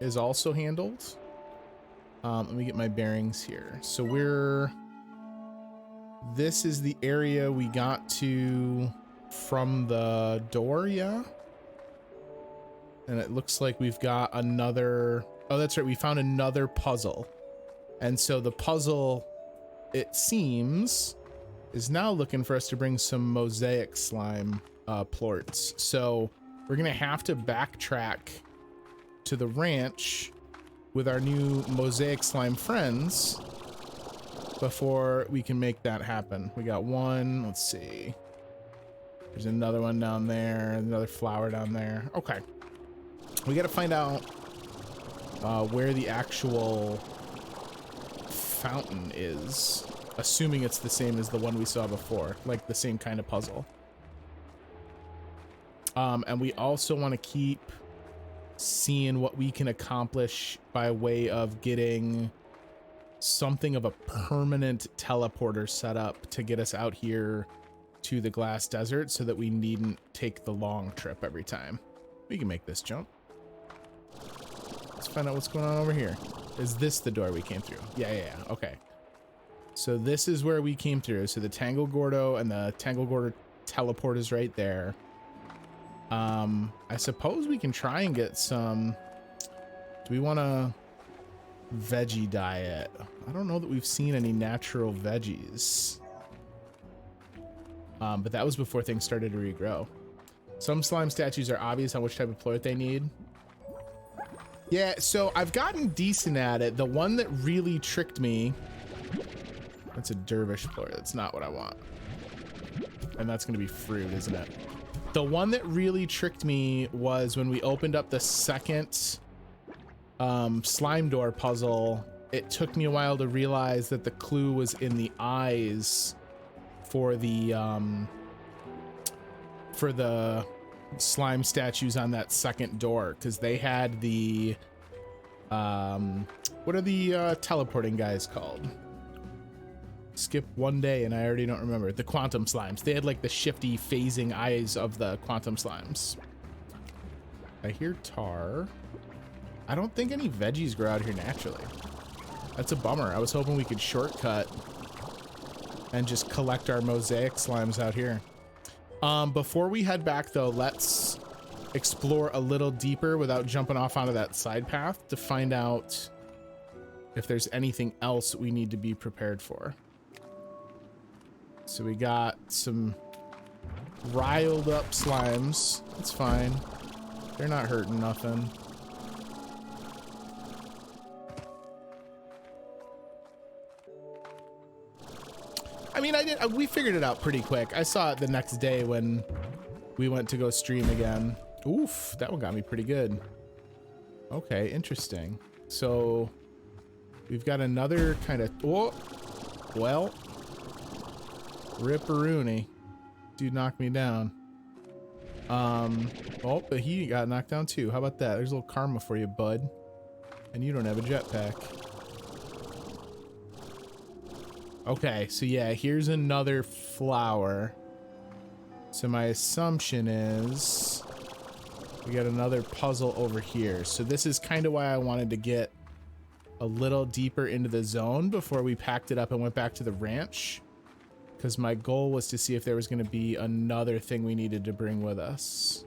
is also handled. Let me get my bearings here. So this is the area we got to from the door, yeah? And it looks like we've got another, oh, that's right, we found another puzzle. And so the puzzle, it seems, is now looking for us to bring some mosaic slime plorts. So we're gonna have to backtrack to the ranch with our new mosaic slime friends before we can make that happen. We got one, let's see. There's another one down there, another flower down there. Okay. We gotta find out where the actual fountain is, assuming it's the same as the one we saw before, like the same kind of puzzle. And we also want to keep seeing what we can accomplish by way of getting something of a permanent teleporter set up to get us out here to the glass desert so that we needn't take the long trip every time. We can make this jump. Let's find out what's going on over here. Is this the door we came through? Yeah. Okay. So this is where we came through. So the Tangle Gordo and the Tangle Gordo teleport is right there. I suppose we can try and get some. Do we want a veggie diet? I don't know that we've seen any natural veggies. But that was before things started to regrow. Some slime statues are obvious on which type of plort they need. Yeah, so I've gotten decent at it. The one that really tricked me, that's a dervish plort. That's not what I want. And that's gonna be fruit, isn't it? The one that really tricked me was when we opened up the second slime door puzzle. It took me a while to realize that the clue was in the eyes for the slime statues on that second door, because they had the what are the teleporting guys called? Skip one day and I already don't remember. The quantum slimes. They had like the shifty phasing eyes of the quantum slimes. I hear tar. I don't think any veggies grow out here naturally. That's a bummer. I was hoping we could shortcut and just collect our mosaic slimes out here. Before we head back though, let's explore a little deeper without jumping off onto that side path to find out if there's anything else we need to be prepared for. So we got some riled up slimes. That's fine. They're not hurting nothing. I mean, we figured it out pretty quick. I saw it the next day when we went to go stream again. Oof, that one got me pretty good. Okay, interesting. So we've got another kind of, oh, well, ripperoonie. Dude knocked me down. Oh, but he got knocked down too. How about that? There's a little karma for you, bud. And you don't have a jetpack. Okay, so yeah, here's another flower. So my assumption is we got another puzzle over here. So this is kind of why I wanted to get a little deeper into the zone before we packed it up and went back to the ranch. Because my goal was to see if there was going to be another thing we needed to bring with us.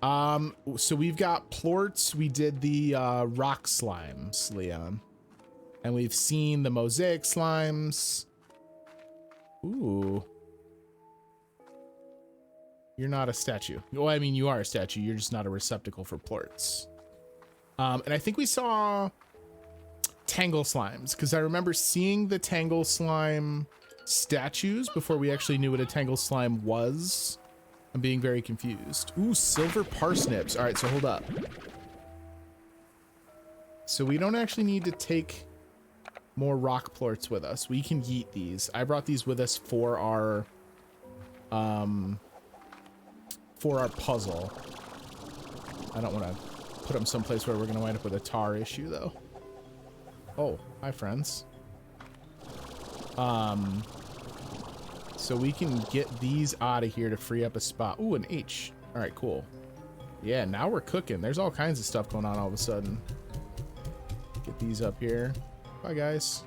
So we've got plorts. We did the rock slimes, Leon. And we've seen the mosaic slimes. Ooh. You're not a statue. Well, I mean, you are a statue. You're just not a receptacle for plorts. And I think we saw tangle slimes, because I remember seeing the tangle slime statues before we actually knew what a tangle slime was. I'm being very confused. Ooh, silver parsnips. All right, so hold up. So we don't actually need to take more rock plorts with us. We can yeet these. I brought these with us for our puzzle. I don't want to put them someplace where we're going to wind up with a tar issue though. Oh, hi friends. So we can get these out of here to free up a spot. Ooh, an H. All right, cool. Yeah, now we're cooking. There's all kinds of stuff going on all of a sudden. Get these up here. Bye, guys.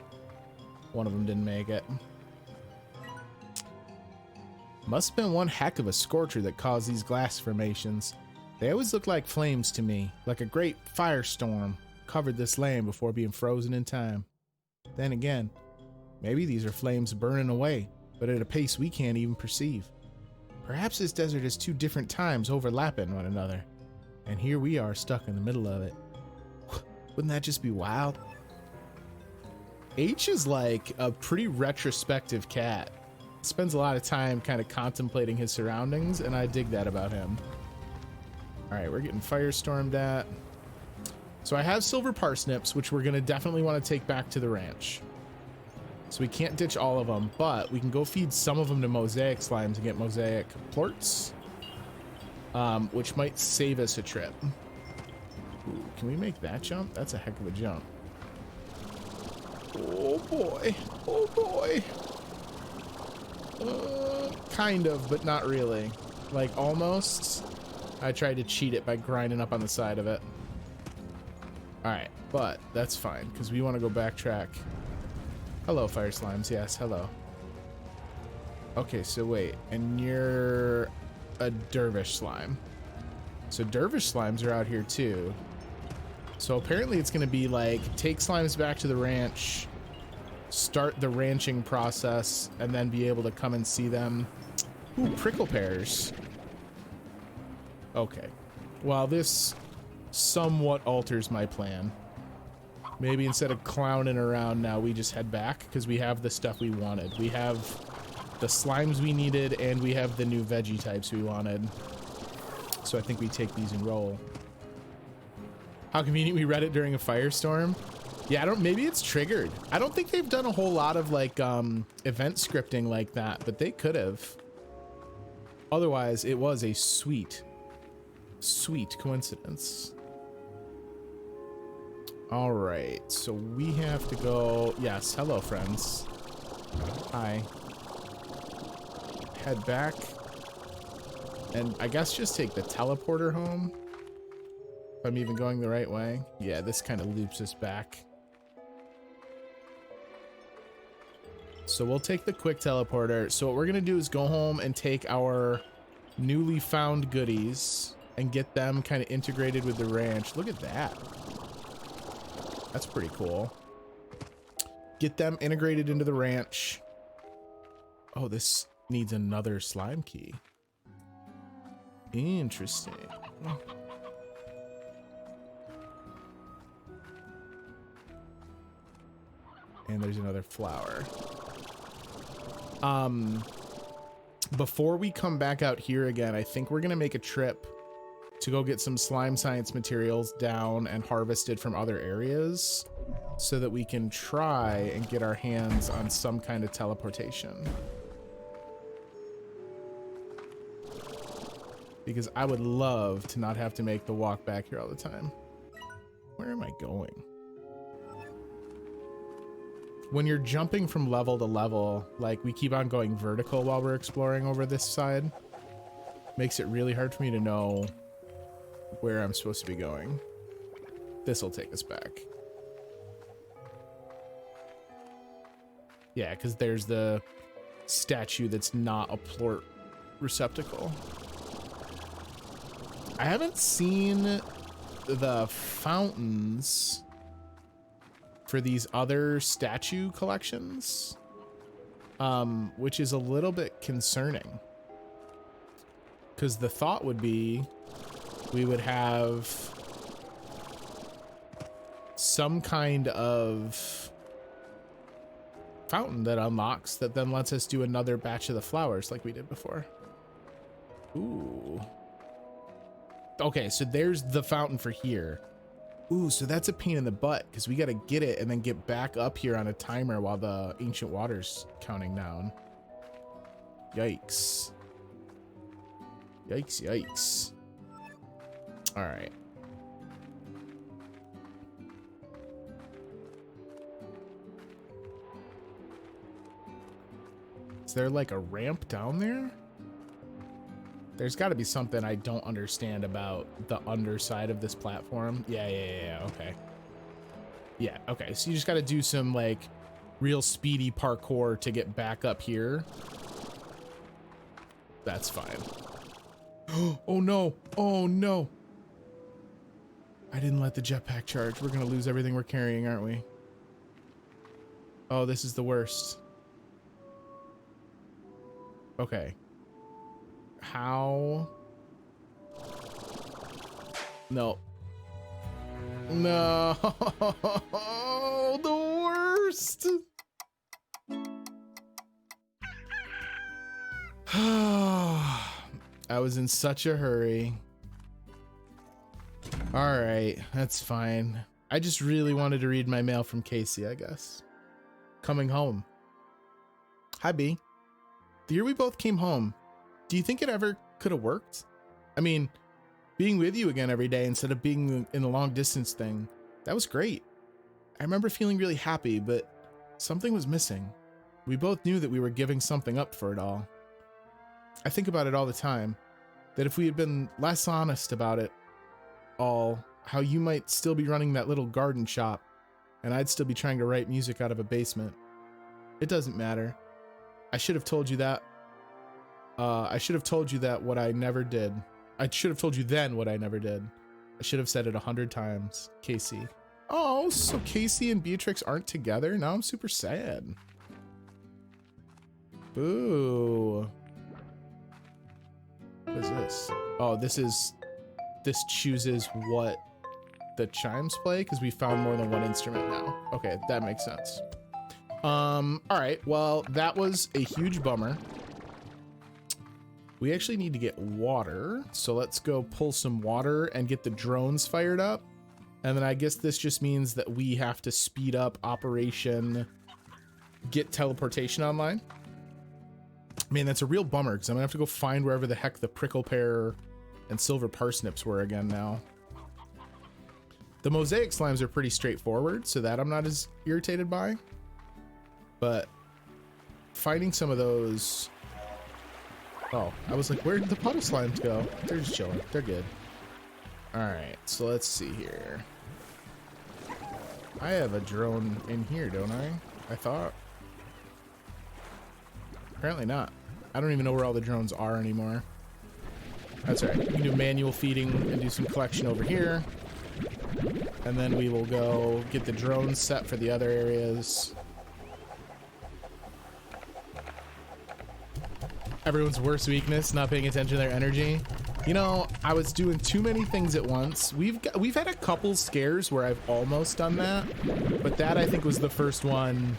One of them didn't make it. Must have been one heck of a scorcher that caused these glass formations. They always look like flames to me, like a great firestorm covered this land before being frozen in time. Then again, maybe these are flames burning away, but at a pace we can't even perceive. Perhaps this desert is two different times overlapping one another, and here we are stuck in the middle of it. Wouldn't that just be wild? H is like a pretty retrospective cat. Spends a lot of time kind of contemplating his surroundings, and I dig that about him. All right, we're getting firestormed at. So I have silver parsnips, which we're gonna definitely want to take back to the ranch. So we can't ditch all of them, but we can go feed some of them to mosaic slimes and get mosaic plorts, which might save us a trip. Ooh, can we make that jump? That's a heck of a jump. Oh boy, oh boy. Kind of, but not really. Like almost. I tried to cheat it by grinding up on the side of it. All right, but that's fine because we want to go backtrack. Hello, fire slimes. Yes, hello. Okay, so wait, and you're a dervish slime. So dervish slimes are out here too. So apparently it's going to be like take slimes back to the ranch, start the ranching process, and then be able to come and see them. Ooh, prickle pears. Okay. Well, this somewhat alters my plan. Maybe instead of clowning around now, we just head back because we have the stuff we wanted. We have the slimes we needed, and we have the new veggie types we wanted. So I think we take these and roll. How convenient we read it during a firestorm. Yeah, maybe it's triggered. I don't think they've done a whole lot of like event scripting like that, but they could have. Otherwise, it was a sweet coincidence. All right, so we have to go. Yes, hello, friends. Hi. Head back. And I guess just take the teleporter home. If I'm even going the right way. Yeah, this kind of loops us back. So we'll take the quick teleporter. So what we're gonna do is go home and take our newly found goodies and get them kind of integrated with the ranch. Look at that. That's pretty cool. Get them integrated into the ranch. Oh, this needs another slime key. Interesting. And there's another flower. Before we come back out here again, I think we're gonna make a trip to go get some slime science materials down and harvested from other areas so that we can try and get our hands on some kind of teleportation. Because I would love to not have to make the walk back here all the time. Where am I going? When you're jumping from level to level, like we keep on going vertical while we're exploring over this side, makes it really hard for me to know where I'm supposed to be going. This will take us back. Yeah, because there's the statue that's not a plort receptacle. I haven't seen the fountains for these other statue collections, which is a little bit concerning. Because the thought would be we would have some kind of fountain that unlocks that then lets us do another batch of the flowers like we did before. Ooh. Okay, so there's the fountain for here. Ooh, so that's a pain in the butt because we got to get it and then get back up here on a timer while the ancient water's counting down. Yikes. Yikes, yikes. All right. Is there like a ramp down there? There's got to be something I don't understand about the underside of this platform. Yeah, okay. Yeah, okay. So you just got to do some like real speedy parkour to get back up here. That's fine. Oh no, oh no. I didn't let the jetpack charge. We're gonna lose everything we're carrying, aren't we? Oh, this is the worst. Okay. How? No. No. The worst. I was in such a hurry. All right, that's fine. I just really wanted to read my mail from Casey, I guess. Coming home. Hi, B. The year we both came home, do you think it ever could have worked? I mean, being with you again every day instead of being in the long distance thing, that was great. I remember feeling really happy, but something was missing. We both knew that we were giving something up for it all. I think about it all the time, that if we had been less honest about it all, how you might still be running that little garden shop, and I'd still be trying to write music out of a basement. It doesn't matter. I should have told you that. I should have told you that what I never did. I should have told you then what I never did. I should have said it 100 times. Casey. Oh, so Casey and Beatrix aren't together? Now I'm super sad. Boo. What is this? Oh, this chooses what the chimes play because we found more than one instrument now. Okay, that makes sense. All right, well, that was a huge bummer. We actually need to get water, so let's go pull some water and get the drones fired up. And then I guess this just means that we have to speed up Operation Get Teleportation online. Man, that's a real bummer because I'm gonna have to go find wherever the heck the prickle pear and silver parsnips were again now. The mosaic slimes are pretty straightforward, so that I'm not as irritated by. But finding some of those... Oh, I was like, where did the puddle slimes go? They're just chilling. They're good. Alright, so let's see here. I have a drone in here, don't I? I thought. Apparently not. I don't even know where all the drones are anymore. That's right. We can do manual feeding and do some collection over here. And then we will go get the drones set for the other areas. Everyone's worst weakness, not paying attention to their energy. You know, I was doing too many things at once. We've had a couple scares where I've almost done that, but that I think was the first one.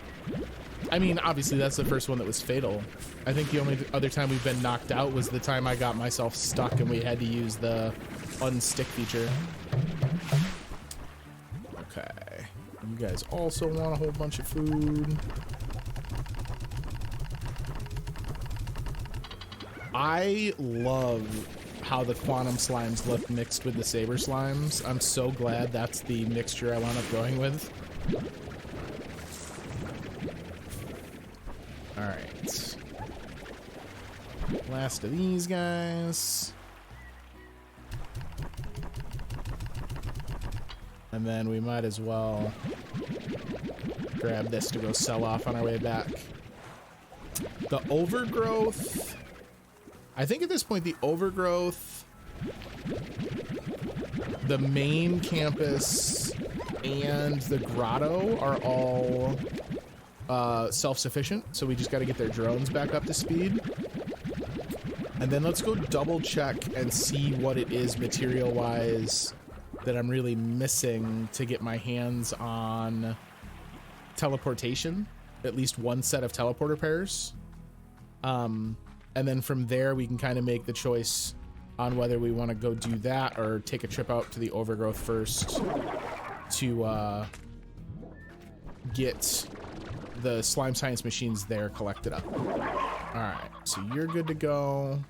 I mean, obviously that's the first one that was fatal. I think the only other time we've been knocked out was the time I got myself stuck and we had to use the unstick feature. Okay. You guys also want a whole bunch of food. I love how the quantum slimes look mixed with the saber slimes. I'm so glad that's the mixture I wound up going with. All right. Last of these guys. And then we might as well grab this to go sell off on our way back. The overgrowth... I think at this point, the overgrowth, the main campus, and the grotto are all self-sufficient. So we just got to get their drones back up to speed. And then let's go double check and see what it is material-wise that I'm really missing to get my hands on teleportation. At least one set of teleporter pairs. And then from there, we can kind of make the choice on whether we want to go do that or take a trip out to the overgrowth first to get the slime science machines there collected up. All right, so you're good to go.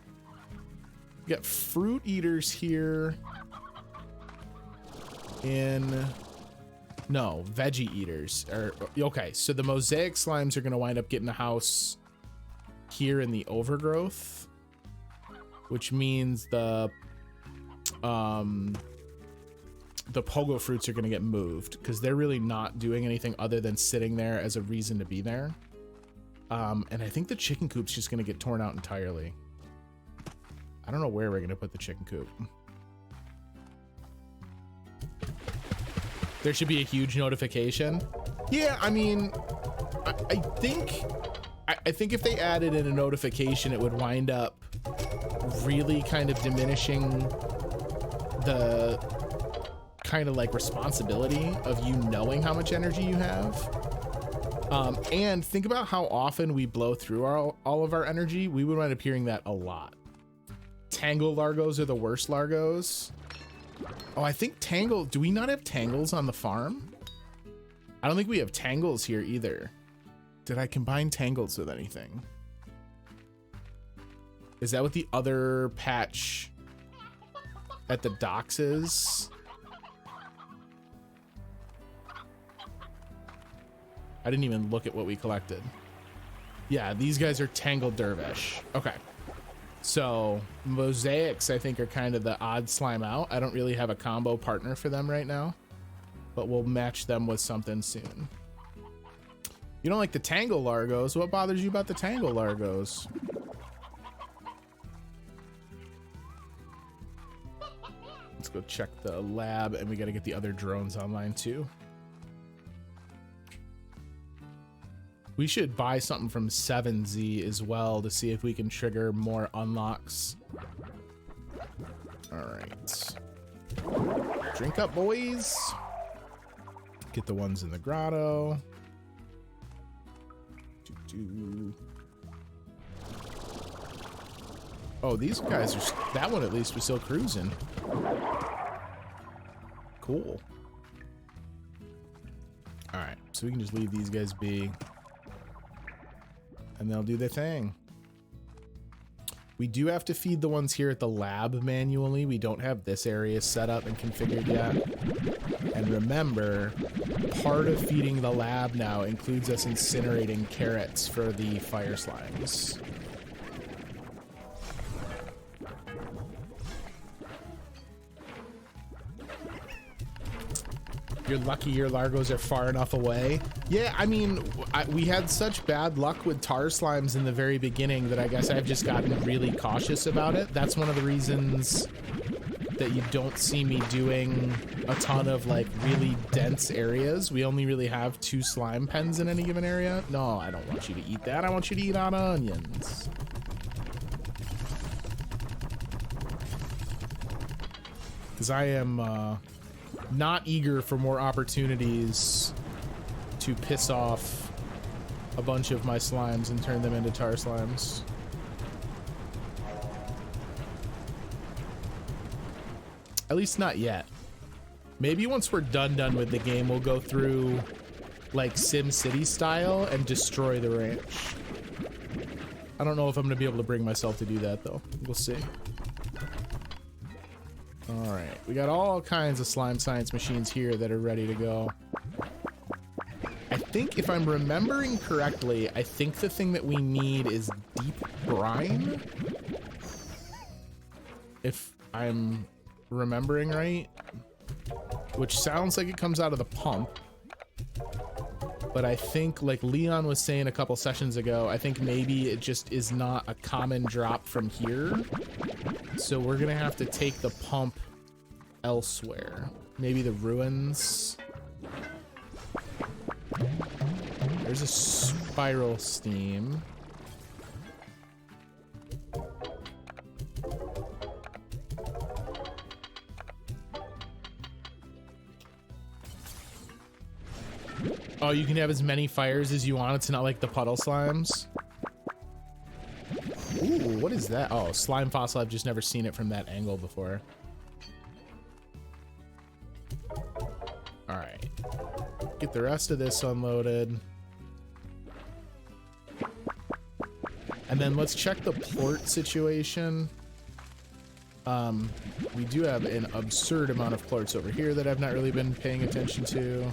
We got fruit eaters here no, veggie eaters. Okay, so the mosaic slimes are going to wind up getting a house here in the overgrowth. which means the pogo fruits are going to get moved because they're really not doing anything other than sitting there as a reason to be there. And I think the chicken coop's just going to get torn out entirely. I don't know where we're going to put the chicken coop. There should be a huge notification. Yeah, I mean, I think if they added in a notification, it would wind up really kind of diminishing the kind of like responsibility of you knowing how much energy you have. And think about how often we blow through all of our energy. We would wind up hearing that a lot. Tangle largos are the worst largos. Oh, I think Tangle, do we not have Tangles on the farm? I don't think we have Tangles here either. Did I combine Tangles with anything? Is that what the other patch at the docks is? I didn't even look at what we collected. Yeah, these guys are Tangled Dervish. Okay. So Mosaics, I think, are kind of the odd slime out. I don't really have a combo partner for them right now, but we'll match them with something soon. You don't like the Tangle Largos? What bothers you about the Tangle Largos? Let's go check the lab, and we got to get the other drones online too. We should buy something from 7Z as well to see if we can trigger more unlocks. All right. Drink up, boys. Get the ones in the grotto. Oh, these guys are... That one at least was still cruising. Cool. All right, so we can just leave these guys be. And they'll do their thing. We do have to feed the ones here at the lab manually. We don't have this area set up and configured yet. And remember, part of feeding the lab now includes us incinerating carrots for the fire slimes. You're lucky your Largos are far enough away. Yeah, I mean, we had such bad luck with tar slimes in the very beginning that I guess I've just gotten really cautious about it. That's one of the reasons that you don't see me doing a ton of like really dense areas. We only really have 2 slime pens in any given area. No, I don't want you to eat that. I want you to eat on onions. Because I am not eager for more opportunities to piss off a bunch of my slimes and turn them into tar slimes. At least not yet. Maybe once we're done with the game, we'll go through like Sim City style and destroy the ranch. I don't know if I'm gonna be able to bring myself to do that though. We'll see. All right, we got all kinds of slime science machines here that are ready to go. I think if I'm remembering correctly, I think the thing that we need is Deep Brine. If I'm remembering right, which sounds like it comes out of the pump. But I think, like Leon was saying a couple sessions ago, I think maybe it just is not a common drop from here. So we're gonna have to take the pump elsewhere. Maybe the ruins. There's a spiral steam. Oh, you can have as many fires as you want. It's not like the puddle slimes. Ooh, what is that? Oh, slime fossil. I've just never seen it from that angle before. All right. Get the rest of this unloaded. And then let's check the plort situation. We do have an absurd amount of plorts over here that I've not really been paying attention to.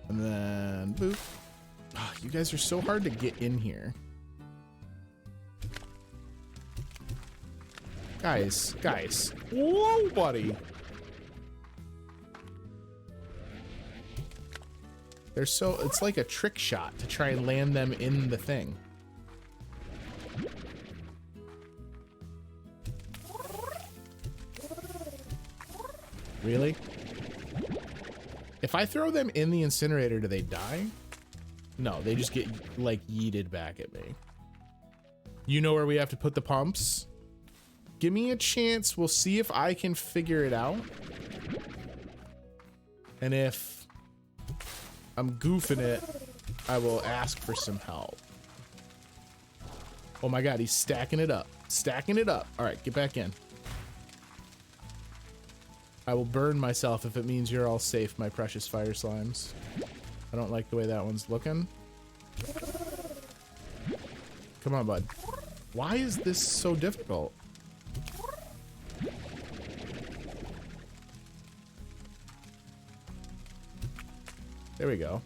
And then boop. Oh, you guys are so hard to get in here. Guys. Whoa, buddy. They're so, it's like a trick shot to try and land them in the thing. Really? If I throw them in the incinerator, do they die? No, they just get like yeeted back at me. You know where we have to put the pumps? Give me a chance. We'll see if I can figure it out. And if I'm goofing it, I will ask for some help. Oh my God, he's stacking it up. Stacking it up. All right, get back in. I will burn myself if it means you're all safe, my precious fire slimes. I don't like the way that one's looking. Come on, bud. Why is this so difficult? There we go.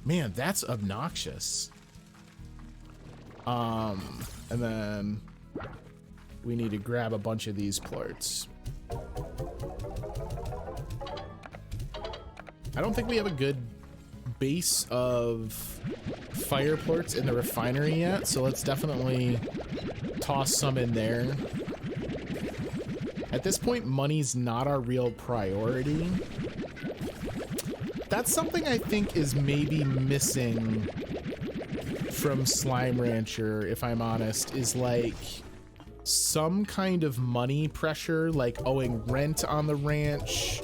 Man, that's obnoxious. And then we need to grab a bunch of these plorts. I don't think we have a good base of fire plorts in the refinery yet, so let's definitely toss some in there. At this point, money's not our real priority. That's something I think is maybe missing from Slime Rancher, if I'm honest, is like some kind of money pressure, like owing rent on the ranch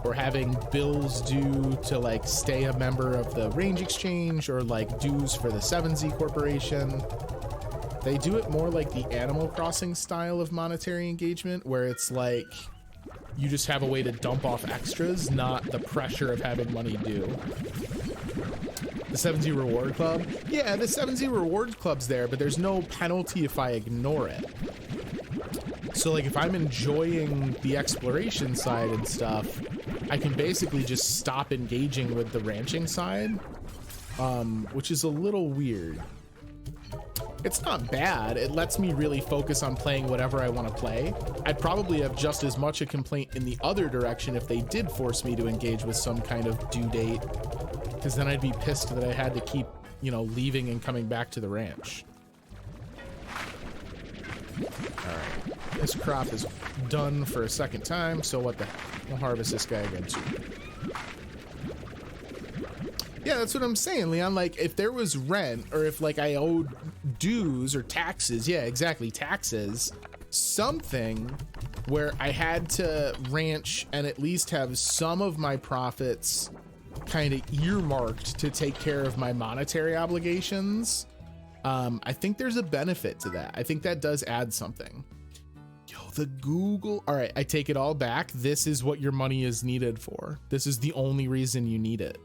or having bills due to like stay a member of the range exchange, or like dues for the 7Z Corporation. They do it more like the Animal Crossing style of monetary engagement, where it's like you just have a way to dump off extras, not the pressure of having money due. The 7Z Reward Club? Yeah, the 7Z Reward Club's there, but there's no penalty if I ignore it. So like if I'm enjoying the exploration side and stuff, I can basically just stop engaging with the ranching side, which is a little weird. It's not bad. It lets me really focus on playing whatever I want to play. I'd probably have just as much a complaint in the other direction if they did force me to engage with some kind of due date, because then I'd be pissed that I had to keep, you know, leaving and coming back to the ranch. All right, this crop is done for a second time, so what the heck? We'll harvest this guy again too. Yeah, that's what I'm saying, Leon. Like, if there was rent, or if like I owed dues or taxes, yeah, exactly, taxes, something where I had to ranch and at least have some of my profits kind of earmarked to take care of my monetary obligations. I think there's a benefit to that. I think that does add something. Yo, the Google. All right, I take it all back. This is what your money is needed for. This is the only reason you need it.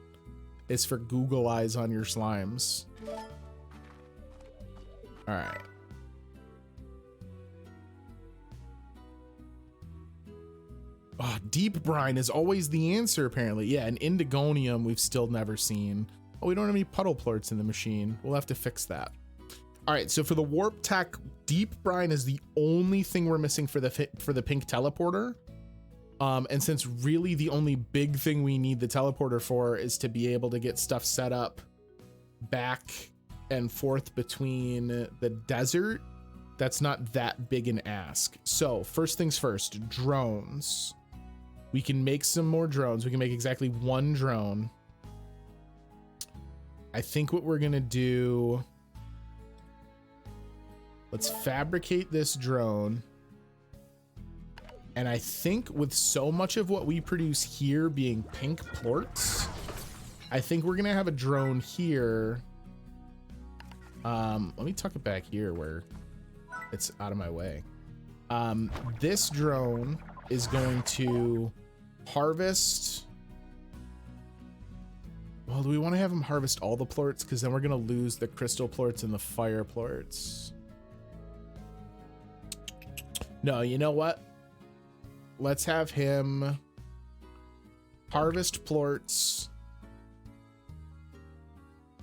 It's for Google eyes on your slimes. All right. Oh, Deep Brine is always the answer, apparently. Yeah, an Indigonium we've still never seen. Oh, we don't have any puddle plorts in the machine. We'll have to fix that. All right, so for the warp tech, Deep Brine is the only thing we're missing for the pink teleporter. And since really the only big thing we need the teleporter for is to be able to get stuff set up back and forth between the desert, that's not that big an ask. So first things first, drones. We can make some more drones. We can make exactly one drone. I think what we're gonna do, let's fabricate this drone. And I think with so much of what we produce here being pink plorts, I think we're gonna have a drone here. Let me tuck it back here where it's out of my way. This drone is going to harvest. Well, do we want to have him harvest all the plorts? Because then we're gonna lose the crystal plorts and the fire plorts. No, you know what? Let's have him harvest plorts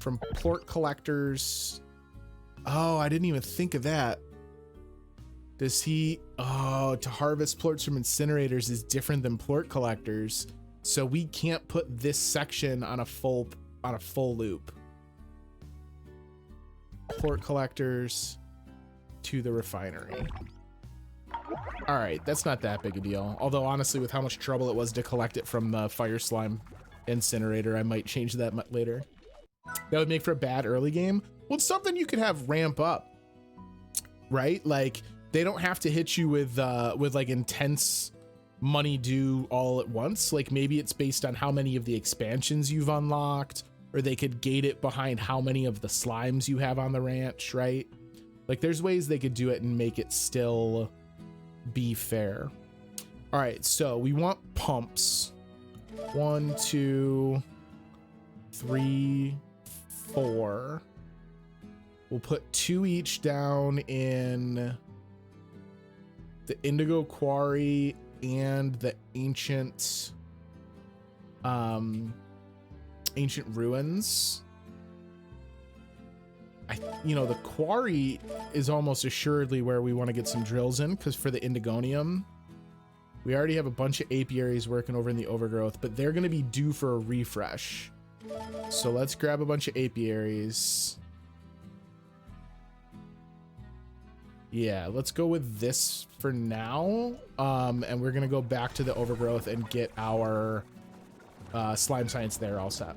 from plort collectors. Oh, I didn't even think of that. Does he? Oh, to harvest plorts from incinerators is different than plort collectors, so we can't put this section on a full loop. Plort collectors to the refinery. All right, that's not that big a deal. Although honestly, with how much trouble it was to collect it from the fire slime incinerator, I might change that later. That would make for a bad early game. Well, it's something you could have ramp up, right? Like, they don't have to hit you with like intense money due all at once. Like, maybe it's based on how many of the expansions you've unlocked, or they could gate it behind how many of the slimes you have on the ranch, right? Like, there's ways they could do it and make it still be fair. All right, so we want pumps. 1, 2, 3, 4. We'll put 2 each down in the Indigo Quarry and the ancient ruins. The quarry is almost assuredly where we want to get some drills in, because for the Indigonium, we already have a bunch of apiaries working over in the overgrowth, but they're going to be due for a refresh. So let's grab a bunch of apiaries. Yeah, let's go with this for now. And we're going to go back to the overgrowth and get our slime science there all set.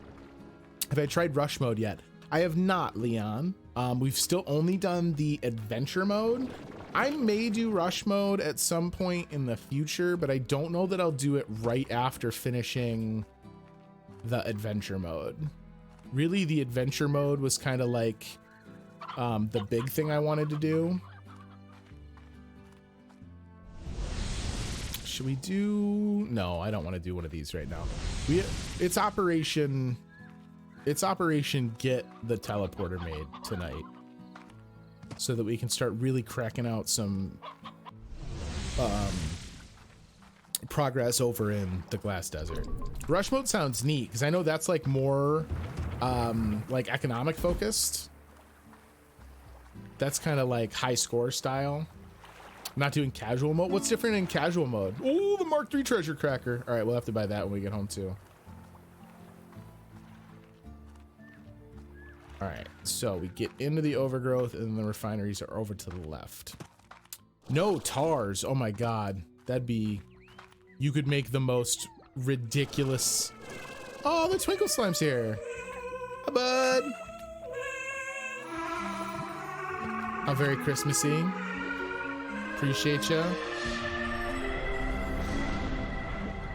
Have I tried rush mode yet? I have not, Leon. We've still only done the adventure mode. I may do rush mode at some point in the future, but I don't know that I'll do it right after finishing the adventure mode. Really, the adventure mode was kind of like the big thing I wanted to do. Should we do? No, I don't want to do one of these right now. It's Operation Get the Teleporter made tonight, so that we can start really cracking out some progress over in the Glass Desert. Rush mode sounds neat, because I know that's like more like economic focused. That's kind of like high score style. I'm not doing casual mode. What's different in casual mode? Oh, the Mark III treasure cracker. All right, we'll have to buy that when we get home too. All right, so we get into the overgrowth and the refineries are over to the left. No tars. Oh my God. That'd be, you could make the most ridiculous. Oh, the Twinkle Slime's here. Hi, bud. How very Christmassy. Appreciate ya.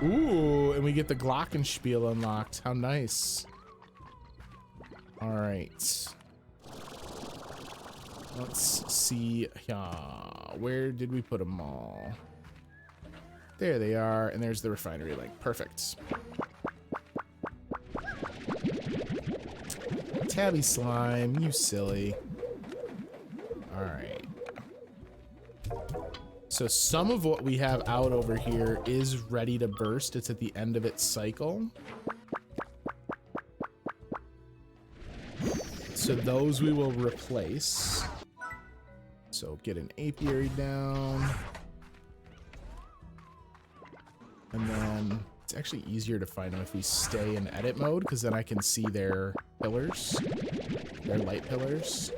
Ooh, and we get the Glockenspiel unlocked. How nice. All right. Let's see. Where did we put them all? There they are. And there's the refinery link. Perfect. Tabby slime, you silly. All right. So some of what we have out over here is ready to burst. It's at the end of its cycle. So those we will replace. So get an apiary down. And then it's actually easier to find them if we stay in edit mode, because then I can see their pillars, their light pillars.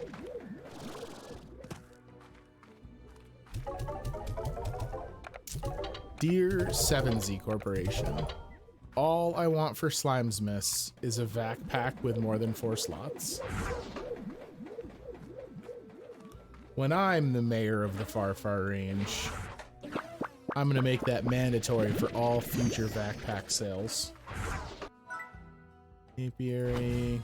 Dear 7Z Corporation, all I want for Slimesmiths is a vac pack with more than 4 slots. When I'm the mayor of the Far Far Range, I'm gonna make that mandatory for all future vac pack sales. Apiary.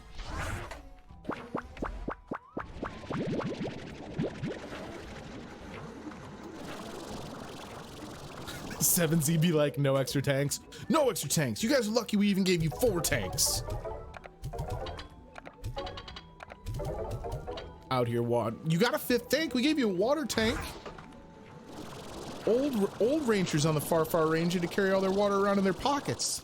7Z be like, no extra tanks. No extra tanks. You guys are lucky we even gave you 4 tanks. Out here, you got a 5th tank? We gave you a water tank. Old rangers on the Far Far Range had to carry all their water around in their pockets.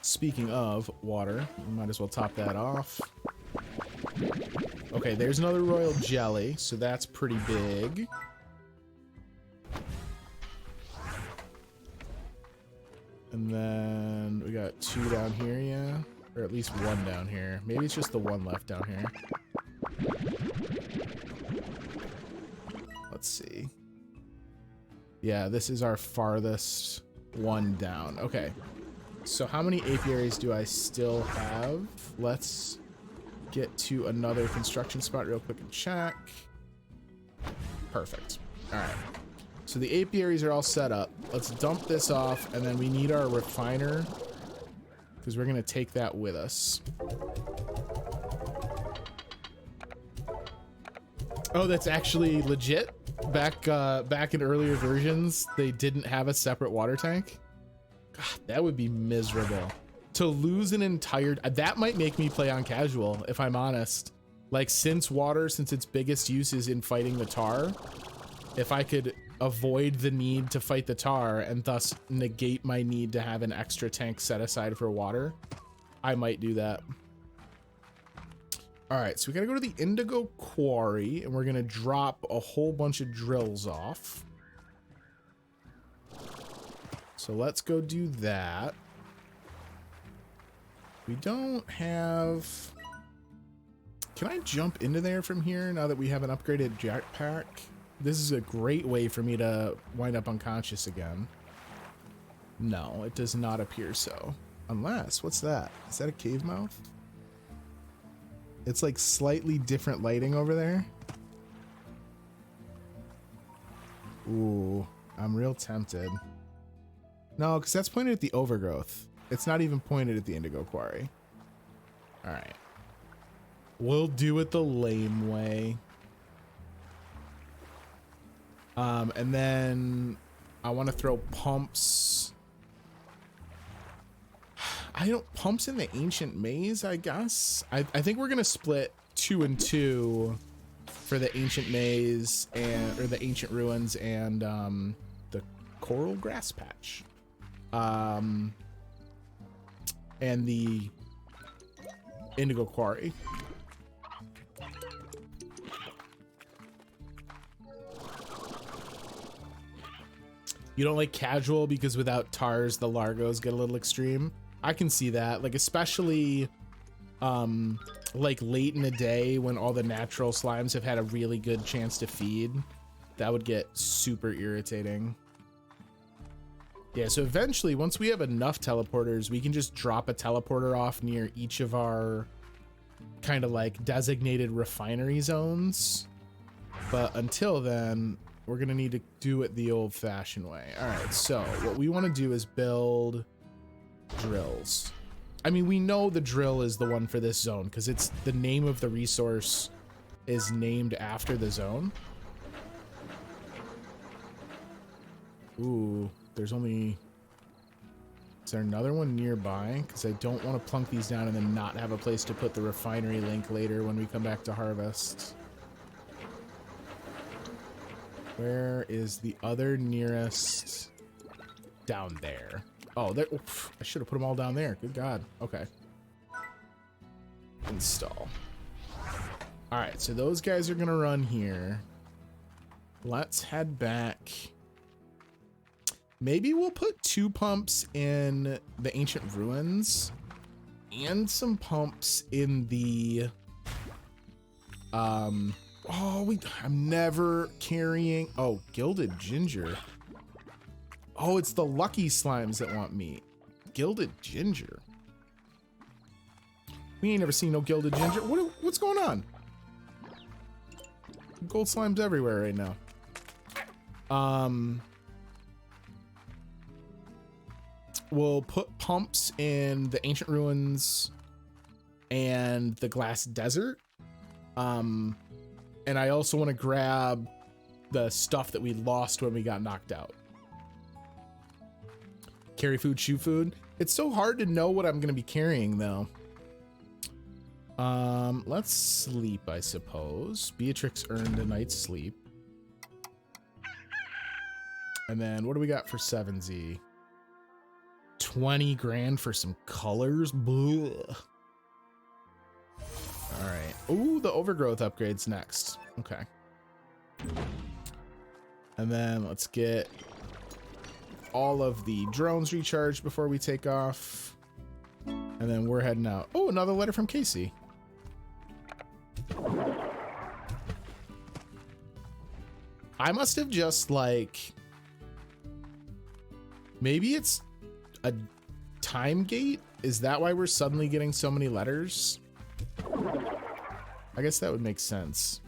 Speaking of water, we might as well top that off. Okay, there's another royal jelly, so that's pretty big. And then we got 2 down here, yeah? Or at least 1 down here. Maybe it's just the 1 left down here. Let's see. Yeah, this is our farthest one down. Okay. So how many apiaries do I still have? Let's get to another construction spot real quick and check. Perfect. All right. So the apiaries are all set up. Let's dump this off, and then we need our refiner because we're going to take that with us. Oh, that's actually legit? Back in earlier versions, they didn't have a separate water tank? God, that would be miserable. To lose an entire... That might make me play on casual, if I'm honest. Like, since its biggest use is in fighting the tar, if I could avoid the need to fight the tar and thus negate my need to have an extra tank set aside for water, I might do that. All right, so we gotta go to the Indigo Quarry, and we're gonna drop a whole bunch of drills off. So let's go do that. We don't have... Can I jump into there from here now that we have an upgraded jetpack? This is a great way for me to wind up unconscious again. No, it does not appear so. Unless, what's that? Is that a cave mouth? It's like slightly different lighting over there. Ooh, I'm real tempted. No, because that's pointed at the overgrowth. It's not even pointed at the Indigo Quarry. All right. We'll do it the lame way. And then I want to throw pumps. Pumps in the ancient maze, I guess. I think we're gonna split 2 and 2 for the ancient maze or the ancient ruins and the coral grass patch, and the Indigo Quarry. You don't like casual because without tars the largos get a little extreme. I can see that, like, especially like late in the day when all the natural slimes have had a really good chance to feed. That would get super irritating. Yeah, so eventually once we have enough teleporters, we can just drop a teleporter off near each of our kind of like designated refinery zones. But until then, we're gonna need to do it the old-fashioned way. All right, so what we want to do is build drills. I mean, we know the drill is the one for this zone because it's the name of the resource is named after the zone. Ooh, there's only... Is there another one nearby? Because I don't want to plunk these down and then not have a place to put the refinery link later when we come back to harvest. Where is the other nearest? Down there. Oh, there. Oof, I should have put them all down there. Good God. Okay. Install. All right, so those guys are going to run here. Let's head back. Maybe we'll put 2 pumps in the ancient ruins and some pumps in the I'm never carrying... Oh, gilded ginger. Oh, it's the lucky slimes that want meat. Gilded ginger. We ain't never seen no gilded ginger. What's going on? Gold slimes everywhere right now. We'll put pumps in the ancient ruins and the glass desert. And I also want to grab the stuff that we lost when we got knocked out. Carry food, shoe food. It's so hard to know what I'm going to be carrying, though. Let's sleep, I suppose. Beatrix earned a night's sleep. And then what do we got for 7Z? 20 grand for some colors? Blech. All right. Ooh, the overgrowth upgrade's next. Okay. And then let's get all of the drones recharged before we take off. And then we're heading out. Oh, another letter from Casey. I must have just like, maybe it's a time gate. Is that why we're suddenly getting so many letters? I guess that would make sense.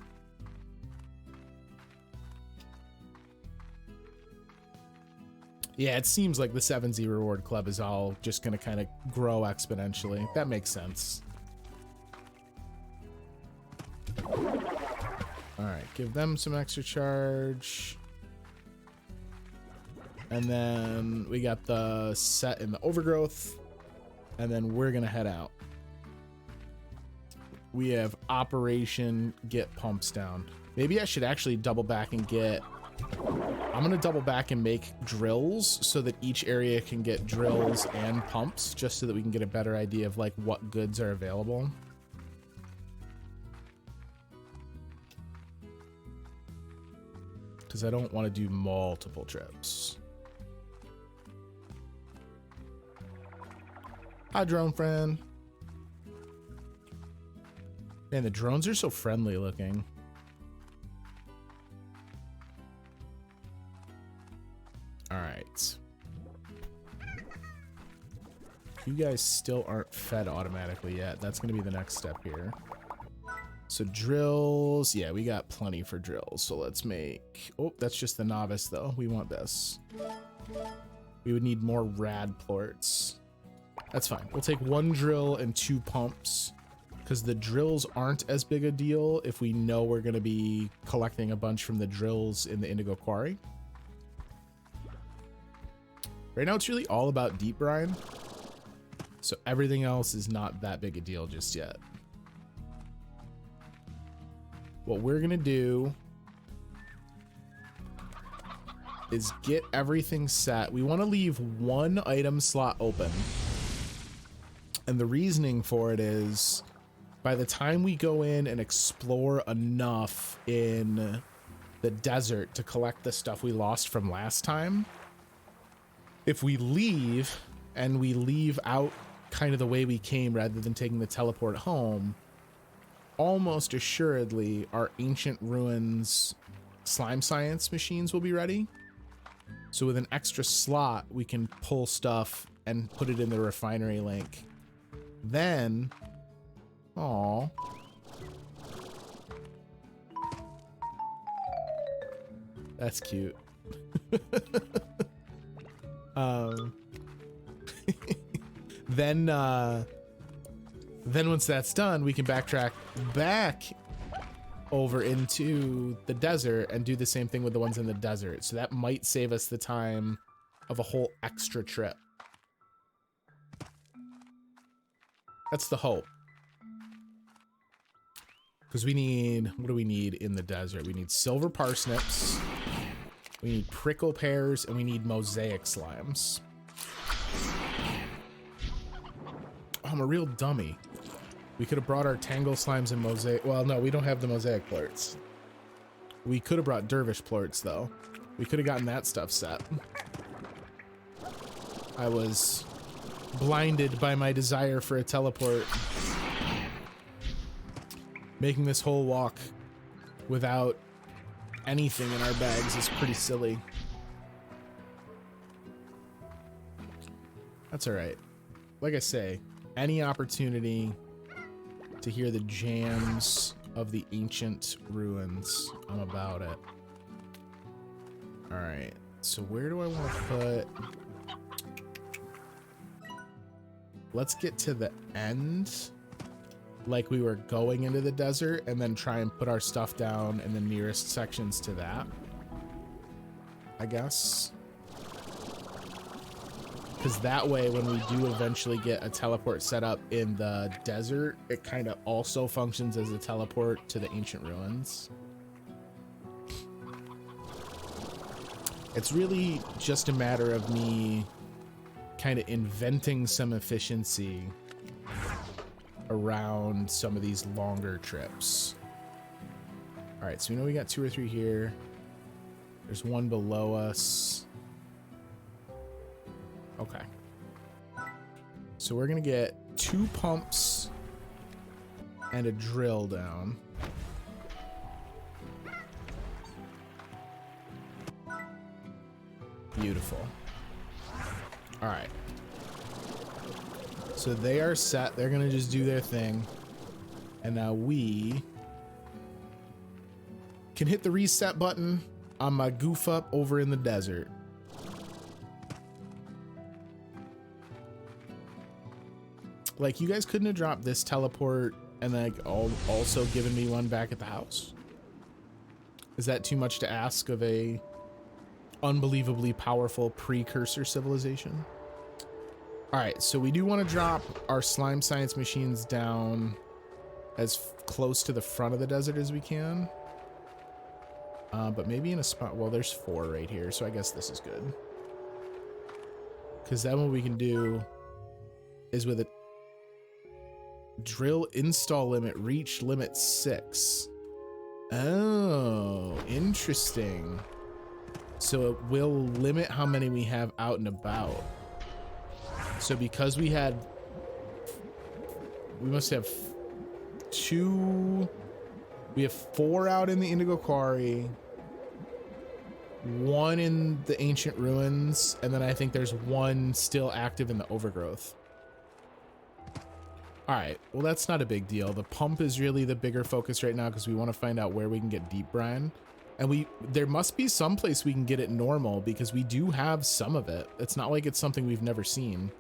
Yeah, it seems like the 7Z reward club is all just going to kind of grow exponentially. That makes sense. All right, give them some extra charge. And then we got the set in the overgrowth. And then we're going to head out. We have Operation Get Pumps Down. Maybe I should actually double back and get... I'm going to double back and make drills so that each area can get drills and pumps, just so that we can get a better idea of like what goods are available. Because I don't want to do multiple trips. Hi, drone friend. Man, the drones are so friendly looking. All right. You guys still aren't fed automatically yet. That's going to be the next step here. So drills. Yeah, we got plenty for drills. So let's make... Oh, that's just the novice, though. We want this. We would need more rad plorts. That's fine. We'll take 1 drill and 2 pumps, because the drills aren't as big a deal if we know we're going to be collecting a bunch from the drills in the Indigo Quarry. Right now, it's really all about Deep Brine, so everything else is not that big a deal just yet. What we're going to do is get everything set. We want to leave 1 item slot open. And the reasoning for it is, by the time we go in and explore enough in the desert to collect the stuff we lost from last time, if we leave and we leave out kind of the way we came rather than taking the teleport home, almost assuredly our ancient ruins slime science machines will be ready. So with an extra slot, we can pull stuff and put it in the refinery link. Then, oh, that's cute. Then once that's done, we can backtrack back over into the desert and do the same thing with the ones in the desert. So that might save us the time of a whole extra trip. That's the hope. Because we need, what do we need in the desert? We need silver parsnips, we need prickle pears, and we need mosaic slimes. Oh, I'm a real dummy. We could have brought our tangle slimes and mosaic. Well, no, we don't have the mosaic plorts. We could have brought dervish plorts, though. We could have gotten that stuff set. I was blinded by my desire for a teleport. Making this whole walk without anything in our bags is pretty silly. That's all right. Like I say, any opportunity to hear the jams of the ancient ruins, I'm about it. All right, so where do I want to put... Let's get to the end, like we were going into the desert, and then try and put our stuff down in the nearest sections to that, I guess. Because that way, when we do eventually get a teleport set up in the desert, it kind of also functions as a teleport to the ancient ruins. It's really just a matter of me kind of inventing some efficiency around some of these longer trips. All right, so we know we got 2 or 3 here. There's one below us. Okay. So we're gonna get 2 pumps and a drill down. Beautiful. All right. So they are set. They're gonna just do their thing. And now we can hit the reset button on my goof up over in the desert. Like, you guys couldn't have dropped this teleport and like also given me one back at the house? Is that too much to ask of a unbelievably powerful precursor civilization? All right, so we do want to drop our slime science machines down as close to the front of the desert as we can. But maybe in a spot, well, there's 4 right here, so I guess this is good. Because then what we can do is with a drill install limit, reach limit 6. Oh, interesting. So it will limit how many we have out and about. So because we must have 2, we have 4 out in the Indigo Quarry, 1 in the ancient ruins, and then I think there's 1 still active in the overgrowth. All right, well, that's not a big deal. The pump is really the bigger focus right now because we want to find out where we can get Deep Brine. And there must be some place we can get it normal because we do have some of it. It's not like it's something we've never seen.